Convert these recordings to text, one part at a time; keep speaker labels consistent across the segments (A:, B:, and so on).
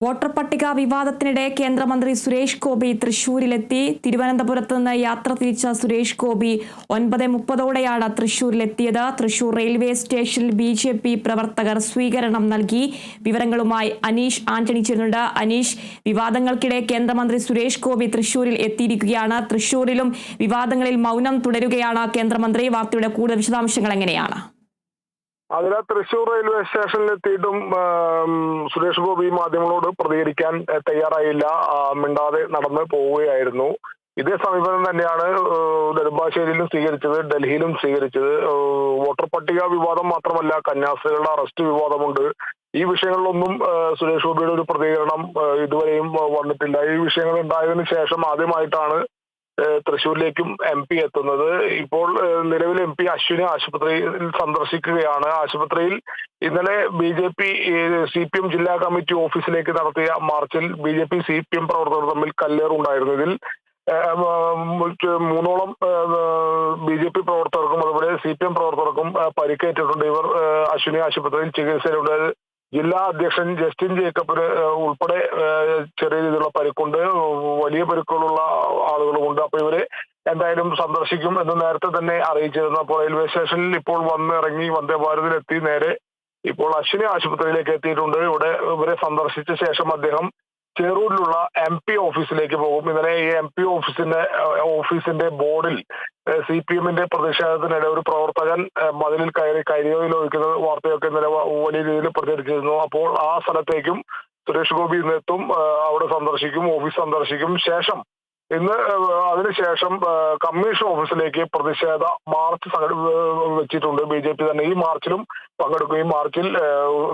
A: Voter പട്ടിക വിവാദത്തിനിടെ കേന്ദ്രമന്ത്രി സുരേഷ് ഗോപി തൃശൂരിലെത്തി. തിരുവനന്തപുരത്ത് നിന്ന് യാത്ര തിരിച്ച സുരേഷ് ഗോപി 9:30ഓടെയാണ് തൃശൂരിലെത്തിയത്. തൃശൂർ റെയിൽവേ സ്റ്റേഷനിൽ ബി.ജെ.പി. പ്രവർത്തകർ സ്വീകരണം നൽകി. വിവരങ്ങളുമായി അനീഷ് ആന്റണി ചേരുന്നുണ്ട്. അനീഷ്, വിവാദങ്ങൾക്കിടെ കേന്ദ്രമന്ത്രി സുരേഷ് ഗോപി തൃശൂരിൽ എത്തിയിരിക്കുകയാണ്. തൃശൂരിലും വിവാദങ്ങളിൽ മൗനം തുടരുകയാണ് കേന്ദ്രമന്ത്രി. വാർത്തയുടെ കൂടുതൽ വിശദാംശങ്ങൾ എങ്ങനെയാണ്?
B: അതിന് തൃശൂർ റെയിൽവേ സ്റ്റേഷനിലെത്തിയിട്ടും സുരേഷ് ഗോപി മാധ്യമങ്ങളോട് പ്രതികരിക്കാൻ തയ്യാറായില്ല. മിണ്ടാതെ നടന്ന് പോവുകയായിരുന്നു. ഇതേ സമീപനം തന്നെയാണ് നെടുമ്പാശ്ശേരിയിലും സ്വീകരിച്ചത്, ഡൽഹിയിലും സ്വീകരിച്ചത്. വോട്ടർ പട്ടിക വിവാദം മാത്രമല്ല, കന്യാസ്ത്രീകളുടെ അറസ്റ്റ് വിവാദമുണ്ട്. ഈ വിഷയങ്ങളിലൊന്നും സുരേഷ് ഗോപിയുടെ ഒരു പ്രതികരണം ഇതുവരെയും വന്നിട്ടില്ല. ഈ വിഷയങ്ങൾ ഉണ്ടായതിനു ശേഷം ആദ്യമായിട്ടാണ് തൃശ്ശൂരിലേക്കും MP എത്തുന്നത്. ഇപ്പോൾ നിലവിൽ MP അശ്വിനി ആശുപത്രിയിൽ സന്ദർശിക്കുകയാണ്. ആശുപത്രിയിൽ ഇന്നലെ BJP CPM ജില്ലാ കമ്മിറ്റി ഓഫീസിലേക്ക് നടത്തിയ മാർച്ചിൽ BJP CPM പ്രവർത്തകർ തമ്മിൽ കല്ലേറുണ്ടായിരുന്നു. ഇതിൽ മൂന്നോളം BJP പ്രവർത്തകർക്കും അതുപോലെ CPM പ്രവർത്തകർക്കും പരിക്കേറ്റിട്ടുണ്ട്. ഇവർ അശ്വിനി ആശുപത്രിയിൽ ചികിത്സയിലുണ്ട്. ജില്ലാ അധ്യക്ഷൻ ജസ്റ്റിൻ ജേക്കബിന് ഉൾപ്പെടെ ചെറിയ രീതിയിലുള്ള പരിക്കുണ്ട്. വലിയ പരിക്കുകളുള്ള ആളുകളുമുണ്ട്. അപ്പൊ ഇവരെ എന്തായാലും സന്ദർശിക്കും എന്ന് നേരത്തെ തന്നെ അറിയിച്ചിരുന്നു. അപ്പോൾ റെയിൽവേ സ്റ്റേഷനിൽ ഇപ്പോൾ വന്നിറങ്ങി വന്ദേ ഭാരതിലെത്തി നേരെ ഇപ്പോൾ അശ്വിനി ആശുപത്രിയിലേക്ക് എത്തിയിട്ടുണ്ട്. ഇവിടെ ഇവരെ സന്ദർശിച്ച ശേഷം അദ്ദേഹം ചെറൂരിലുള്ള MP ഓഫീസിലേക്ക് പോകും. ഇന്നലെ ഈ MP ഓഫീസിന്റെ ബോർഡിൽ CPM-ന്റെ പ്രതിഷേധത്തിനിടെ ഒരു പ്രവർത്തകൻ മതിലിൽ കരിയോയിൽ ഒഴിക്കുന്ന വാർത്തയൊക്കെ ഇന്നലെ വലിയ രീതിയിൽ പ്രചരിച്ചിരുന്നു. അപ്പോൾ ആ സ്ഥലത്തേക്കും സുരേഷ് ഗോപി ഇന്ന് എത്തും. അവിടെ സന്ദർശിക്കും, ഓഫീസ് സന്ദർശിക്കും. ശേഷം ഇന്ന് അതിനുശേഷം കമ്മീഷൻ ഓഫീസിലേക്ക് പ്രതിഷേധ മാർച്ച് വെച്ചിട്ടുണ്ട് BJP തന്നെ. ഈ മാർച്ചിലും പങ്കെടുക്കും. ഈ മാർച്ചിൽ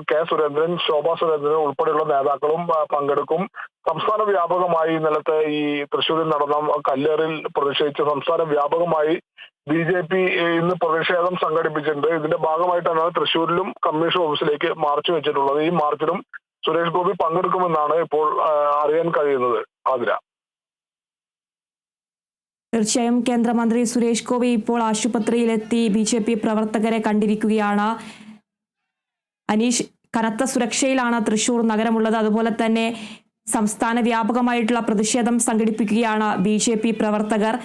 B: K. സുരേന്ദ്രൻ, ശോഭാ സുരേന്ദ്രൻ ഉൾപ്പെടെയുള്ള നേതാക്കളും പങ്കെടുക്കും. സംസ്ഥാന വ്യാപകമായി ഇന്നലത്തെ ഈ തൃശ്ശൂരിൽ നടന്ന കല്ലേറിൽ പ്രതിഷേധിച്ച് സംസ്ഥാന വ്യാപകമായി BJP ഇന്ന് പ്രതിഷേധം സംഘടിപ്പിച്ചിട്ടുണ്ട്. ഇതിന്റെ ഭാഗമായിട്ടാണ് തൃശ്ശൂരിലും കമ്മീഷൻ ഓഫീസിലേക്ക് മാർച്ച് വെച്ചിട്ടുള്ളത്. ഈ മാർച്ചിലും സുരേഷ് ഗോപി പങ്കെടുക്കുമെന്നാണ് ഇപ്പോൾ അറിയാൻ കഴിയുന്നത്. ആതിര.
A: തീർച്ചയായും കേന്ദ്രമന്ത്രി സുരേഷ് ഗോപി ഇപ്പോൾ ആശുപത്രിയിലെത്തി BJP പ്രവർത്തകരെ കണ്ടിരിക്കുകയാണ്. അനീഷ്, കനത്ത സുരക്ഷയിലാണ് തൃശൂർ നഗരമുള്ളത്. അതുപോലെ തന്നെ സംസ്ഥാന വ്യാപകമായിട്ടുള്ള പ്രതിഷേധം സംഘടിപ്പിക്കുകയാണ് BJP പ്രവർത്തകർ.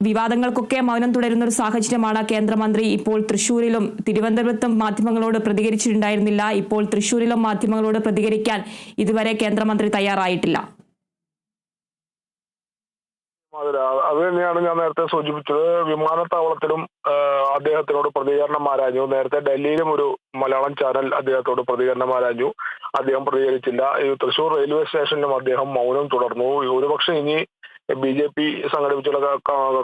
A: വിവാദങ്ങൾക്കൊക്കെ മൗനം തുടരുന്ന ഒരു സാഹചര്യമാണ്. കേന്ദ്രമന്ത്രി ഇപ്പോൾ തൃശൂരിലും തിരുവനന്തപുരത്തും മാധ്യമങ്ങളോട് പ്രതികരിച്ചിട്ടുണ്ടായിരുന്നില്ല. ഇപ്പോൾ തൃശൂരിലും മാധ്യമങ്ങളോട് പ്രതികരിക്കാൻ ഇതുവരെ കേന്ദ്രമന്ത്രി തയ്യാറായിട്ടില്ല.
B: അത് തന്നെയാണ് ഞാൻ നേരത്തെ സൂചിപ്പിച്ചത്. വിമാനത്താവളത്തിലും അദ്ദേഹത്തിനോട് പ്രതികരണം ആരാഞ്ഞു. നേരത്തെ ഡൽഹിയിലും ഒരു മലയാളം ചാനൽ അദ്ദേഹത്തോട് പ്രതികരണം ആരാഞ്ഞു. അദ്ദേഹം പ്രതികരിച്ചില്ല. ഈ തൃശൂർ റെയിൽവേ സ്റ്റേഷനിലും അദ്ദേഹം മൗനം തുടർന്നു. ഒരുപക്ഷെ ഇനി BJP സംഘടിപ്പിച്ചുള്ള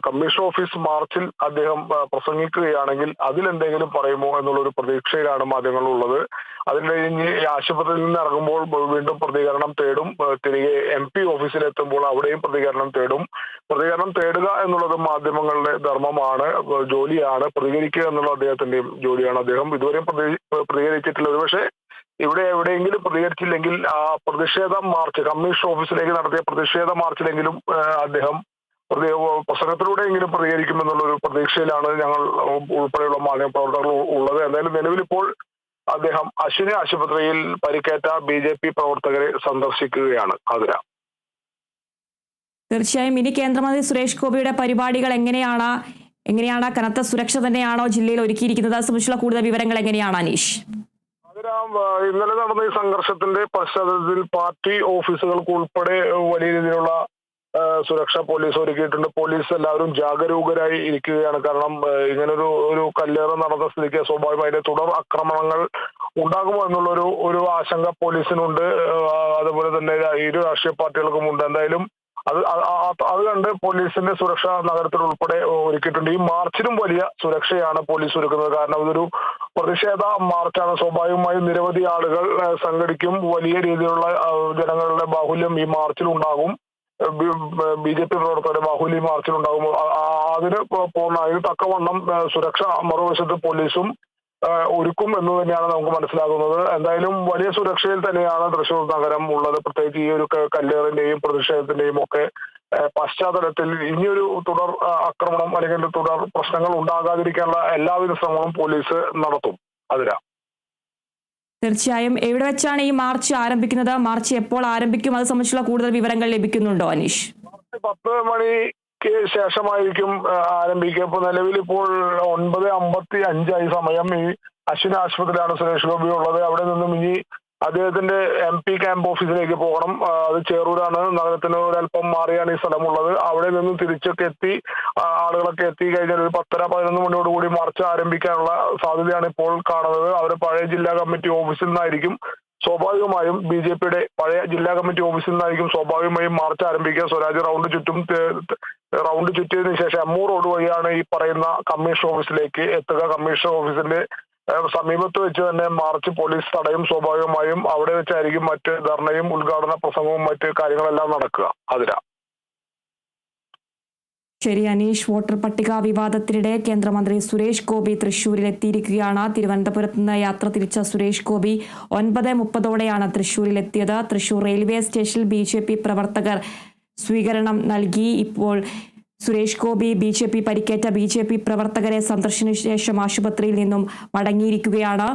B: കമ്മീഷൻ ഓഫീസ് മാർച്ചിൽ അദ്ദേഹം പ്രസംഗിക്കുകയാണെങ്കിൽ അതിലെന്തെങ്കിലും പറയുമോ എന്നുള്ളൊരു പ്രതീക്ഷയിലാണ് മാധ്യമങ്ങളുള്ളത്. അതിൽ കഴിഞ്ഞ് ആശുപത്രിയിൽ നിന്ന് ഇറങ്ങുമ്പോൾ വീണ്ടും പ്രതികരണം തേടും. തിരികെ MP ഓഫീസിലെത്തുമ്പോൾ അവിടെയും പ്രതികരണം തേടും. പ്രതികരണം തേടുക എന്നുള്ളത് മാധ്യമങ്ങളുടെ ധർമ്മമാണ്, ജോലിയാണ്. പ്രതികരിക്കുക എന്നുള്ള അദ്ദേഹത്തിന്റെയും ജോലിയാണ്. അദ്ദേഹം ഇതുവരെയും പ്രതികരിച്ചിട്ടില്ല. ഒരുപക്ഷെ ഇവിടെ എവിടെയെങ്കിലും പ്രതികരിച്ചില്ലെങ്കിൽ ആ പ്രതിഷേധ മാർച്ച് കമ്മീഷൻ ഓഫീസിലേക്ക് നടത്തിയ പ്രതിഷേധ മാർച്ചിലെങ്കിലും അദ്ദേഹം പ്രസംഗത്തിലൂടെയെങ്കിലും പ്രതികരിക്കുമെന്നുള്ളൊരു പ്രതീക്ഷയിലാണ് ഞങ്ങൾ ഉൾപ്പെടെയുള്ള മാധ്യമപ്രവർത്തകർ ഉള്ളത്. എന്തായാലും നിലവിലിപ്പോൾ അദ്ദേഹം അശ്വിനി ആശുപത്രിയിൽ പരിക്കേറ്റ BJP പ്രവർത്തകരെ സന്ദർശിക്കുകയാണ്. അതിര.
A: തീർച്ചയായും ഇനി കേന്ദ്രമന്ത്രി സുരേഷ് ഗോപിയുടെ പരിപാടികൾ എങ്ങനെയാണ് കനത്ത സുരക്ഷ തന്നെയാണോ ജില്ലയിൽ ഒരുക്കിയിരിക്കുന്നത്? അത് സംബന്ധിച്ചുള്ള കൂടുതൽ വിവരങ്ങൾ എങ്ങനെയാണ് അനീഷ്?
B: ഇന്നലെ നടന്ന ഈ സംഘർഷത്തിന്റെ പശ്ചാത്തലത്തിൽ പാർട്ടി ഓഫീസുകൾക്ക് ഉൾപ്പെടെ വലിയ രീതിയിലുള്ള സുരക്ഷ പോലീസ് ഒരുക്കിയിട്ടുണ്ട്. പോലീസ് എല്ലാവരും ജാഗരൂകരായി ഇരിക്കുകയാണ്. കാരണം ഇങ്ങനൊരു കല്ലേറ് നടന്ന സ്ഥിതിക്ക് സ്വാഭാവികമായി തുടർ ആക്രമണങ്ങൾ ഉണ്ടാകുമോ എന്നുള്ള ഒരു ആശങ്ക പോലീസിനുണ്ട്. അതുപോലെ തന്നെ ഇരു രാഷ്ട്രീയ പാർട്ടികൾക്കും ഉണ്ട്. എന്തായാലും അത് കണ്ട് പോലീസിന്റെ സുരക്ഷ നഗരത്തിൽ ഉൾപ്പെടെ ഒരുക്കിയിട്ടുണ്ട്. ഈ മാർച്ചിലും വലിയ സുരക്ഷയാണ് പോലീസ് ഒരുക്കുന്നത്. കാരണം ഇതൊരു പ്രതിഷേധ മാർച്ചാണ്. സ്വാഭാവികമായും നിരവധി ആളുകൾ സംഘടിക്കും. വലിയ രീതിയിലുള്ള ജനങ്ങളുടെ ബാഹുല്യം ഈ മാർച്ചിൽ ഉണ്ടാകും. BJP പ്രവർത്തകരുടെ ബാഹുല്യം മാർച്ചിൽ ഉണ്ടാകും. അതിന് തക്കവണ്ണം സുരക്ഷ മറുവശത്ത് പോലീസും ഒരുക്കും എന്ന് തന്നെയാണ് നമുക്ക് മനസ്സിലാകുന്നത്. എന്തായാലും വലിയ സുരക്ഷയിൽ തന്നെയാണ് തൃശൂർ നഗരം ഉള്ളത്. പ്രത്യേകിച്ച് ഈ ഒരു കല്ലേറിന്റെയും പ്രതിഷേധത്തിന്റെയും ഒക്കെ പശ്ചാത്തലത്തിൽ ഇനിയൊരു തുടർ ആക്രമണം അല്ലെങ്കിൽ തുടർ പ്രശ്നങ്ങൾ ഉണ്ടാകാതിരിക്കാനുള്ള എല്ലാവിധ ശ്രമങ്ങളും പോലീസ് നടത്തും. അതിരാ.
A: തീർച്ചയായും എവിടെ വെച്ചാണ് ഈ മാർച്ച് ആരംഭിക്കുന്നത്? മാർച്ച് എപ്പോൾ ആരംഭിക്കും? അത് സംബന്ധിച്ചുള്ള കൂടുതൽ വിവരങ്ങൾ ലഭിക്കുന്നുണ്ടോ അനീഷ്?
B: 10 മണിക്ക് ശേഷമായിരിക്കും ആരംഭിക്കുക. ഇപ്പൊ നിലവിൽ ഇപ്പോൾ 9:55 സമയം. ഈ അശ്വിനി ആശുപത്രിയിലാണ് സുരേഷ് ഗോപി ഉള്ളത്. അവിടെ നിന്നും ഇനി അദ്ദേഹത്തിന്റെ MP ക്യാമ്പ് ഓഫീസിലേക്ക് പോകണം. അത് ചേറൂരാണ്. നഗരത്തിന് ഒരല്പം മാറിയാണ് ഈ സ്ഥലമുള്ളത്. അവിടെ നിന്നും തിരിച്ചൊക്കെ എത്തി ആളുകളൊക്കെ എത്തി കഴിഞ്ഞാൽ ഒരു 10:11 മണിയോടുകൂടി മാർച്ച് ആരംഭിക്കാനുള്ള സാധ്യതയാണ് ഇപ്പോൾ കാണുന്നത്. അവർ പഴയ ജില്ലാ കമ്മിറ്റി ഓഫീസിൽ നിന്നായിരിക്കും സ്വാഭാവികമായും BJPയുടെ പഴയ ജില്ലാ കമ്മിറ്റി ഓഫീസിൽ നിന്നായിരിക്കും സ്വാഭാവികമായും മാർച്ച് ആരംഭിക്കുക. സ്വരാജ് റൗണ്ട് ചുറ്റിയതിനു ശേഷം എമ്മൂർ റോഡ് വഴിയാണ് ഈ പറയുന്ന കമ്മീഷൻ ഓഫീസിലേക്ക് എത്തുക. കമ്മീഷൻ ഓഫീസിന്റെ സമീപത്ത് വെച്ച് തന്നെ മാർച്ച് പോലീസ് തടയും. സ്വാഭാവികമായും അവിടെ വെച്ചായിരിക്കും മറ്റ് ധർണയും ഉദ്ഘാടന പ്രസംഗവും മറ്റ് കാര്യങ്ങളെല്ലാം നടക്കുക.
A: ശരി അനീഷ്, വോട്ടർ പട്ടിക വിവാദത്തിനിടെ കേന്ദ്രമന്ത്രി സുരേഷ് ഗോപി തൃശൂരിൽ എത്തിയിരിക്കുകയാണ്. തിരുവനന്തപുരത്ത് നിന്ന് യാത്ര തിരിച്ച സുരേഷ് ഗോപി 9:30 തൃശൂരിൽ എത്തിയത്. തൃശൂർ റെയിൽവേ സ്റ്റേഷനിൽ BJP പ്രവർത്തകർ സ്വീകരണം നൽകി. ഇപ്പോൾ സുരേഷ് ഗോപി പരിക്കേറ്റ BJP പ്രവർത്തകരെ സന്ദർശന ശേഷം ആശുപത്രിയിൽ നിന്നും മടങ്ങിയിരിക്കുകയാണ്.